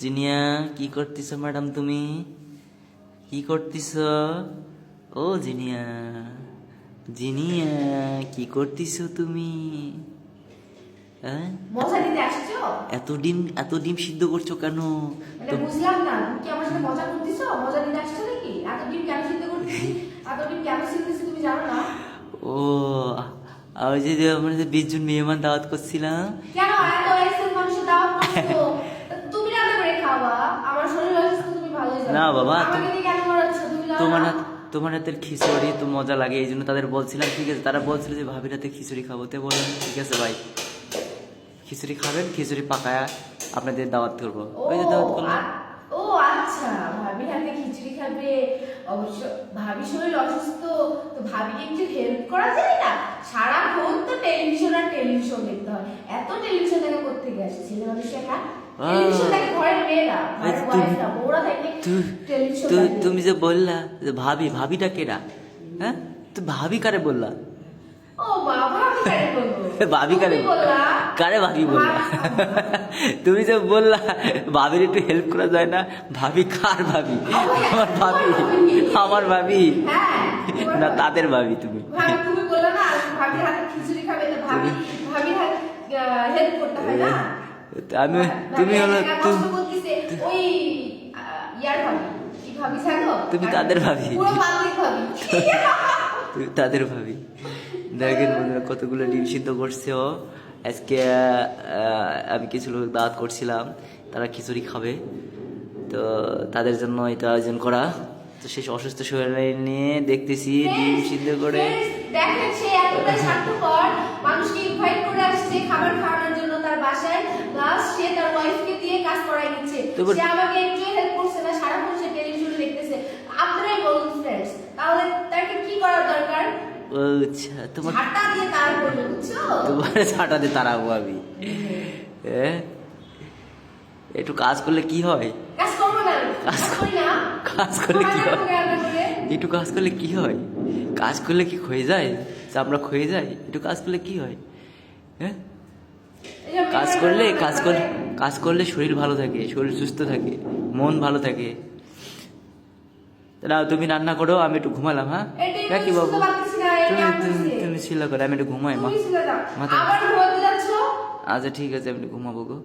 জিনিয়া কি করতেছ ম্যাডাম? তুমি কি করতেছ? ও জিনিয়া, জিনিয়া কি করতেছ তুমি? হ্যাঁ, মজা নিতে আসছো? এত ডিম সিদ্ধ করছো কেন? মানে বুঝলাম না, তুমি কি আমার সাথে মজা করতেছো? মজা নিতে আসছো নাকি? এত ডিম কেন সিদ্ধ করতেছি? এত ডিম কেন সিদ্ধ তুমি জানো না? ও, ওই যে আমরা যে 20 জন মেহমান দাওয়াত করছিলাম। কেন এত এক্সেল মানুষের দাওয়াত করছো? তুমি রান্না করে খাওয়া, আমার শরীর অসুস্থ, তুমি ভালোই জানো। না বাবা, আমাকে দিয়ে কেন করাচ্ছ তুমি জানো তোমার না? তোমার হাতের খিচুড়ি তো মজা লাগে, এই জন্য তাদের বলছিলাম। ঠিক আছে, তারা বলছিল যে ভাবির হাতে খিচুড়ি খাবো, তো বললাম ঠিক আছে ভাই, খিচুড়ি খাবেন, খিচুড়ি পাকায়া আপনাদের দাওয়াত করবো। ওই যে দাওয়াত করলাম। ও আচ্ছা, ভাবি হাতে খিচুড়ি খাবে। অবশ্য ভাবি শরীর অসুস্থ, তো ভাবিকে একটু হেল্প করা যায় না? সারাক্ষণ তো টেলিভিশন আর টেলিভিশন দেখতে হয়। এত টেলিভিশন দেখা করতে গেছে ছেলে মানুষ একা। টেলিভিশন দেখে ঘরের মেয়েরা, ঘরের ওয়াইফরা, বউরা থাকে টেলিভিশন দেখে। তুমি যে বললা যে ভাবিটা কেডা? হ্যাঁ, তো ভাবি কারে বললা? ও বাবা, ভাবি কারে বলবো? ভাবি কারে তুমি বললা? কারে ভাবি বললা? তুমি যে বললা ভাবির একটু হেল্প করা যায় না, ভাবি কার ভাবি? আমার ভাবি, আমার ভাবি হ্যাঁ, না তাদের ভাবি তুমি? ভাবি তুমি বললা না ভাবির হাতে খিচুড়ি খাবে, তো ভাবির হাতে হেল্প করতে হয় না? আমি, তুমি হলো ওই ইয়ার ভাবি, কি ভাবি জানো? তুমি তাদের ভাবি, পুরো পাবলিক ভাবি। তুমি তাদের ভাবি। দেখেন বন্ধুরা, কতগুলো ডিম সিদ্ধ করছে ও আজকে। আমি কিছু লোক দাওয়াত করছিলাম, তারা খিচুড়ি খাবে, তো তাদের জন্য এটা আয়োজন করা। তো শেষ অসুস্থ শরীর নিয়ে দেখতেছি ডিম সিদ্ধ করে। দেখেন সে এতটা স্বার্থপর, মানুষকে ইনভাইট করে আসছে খাবার খাওয়ানোর জন্য তার বাসায়, প্লাস সে তার ওয়াইফকে দিয়ে কাজ করাই নিচ্ছে। সে আমাকে একটু হেল্প করছে না, সারাক্ষণ সে টেলিভিশন দেখতেছে। আপনারাই বলুন ফ্রেন্ডস, তাহলে তাকে কি করা দরকার? আচ্ছা, তোমার ঝাঁটা দিয়ে তার করবে, বুঝছো? তোমার ছাটা দিয়ে তাড়াবো আমি? একটু কাজ করলে কি হয়? কাজ করবো না, কাজ করি না। কাজ করলে কি হয়? রান্না করে একটু কাজ করলে কি হয়? কাজ করলে কি ক্ষয়ে যায়? যে আমরা ক্ষয়ে যাই? একটু কাজ করলে কি হয়? হ্যাঁ, কাজ করলে শরীর ভালো থাকে, শরীর সুস্থ থাকে, মন ভালো থাকে। না, তুমি রান্না করো, আমি একটু ঘুমালাম। হ্যাঁ, কি বাবু, তুমি ছিল করে, আমি একটু ঘুমাই মা। আবার ঘুমাতে যাচ্ছ? আচ্ছা ঠিক আছে, আমি একটু ঘুমাবো গো।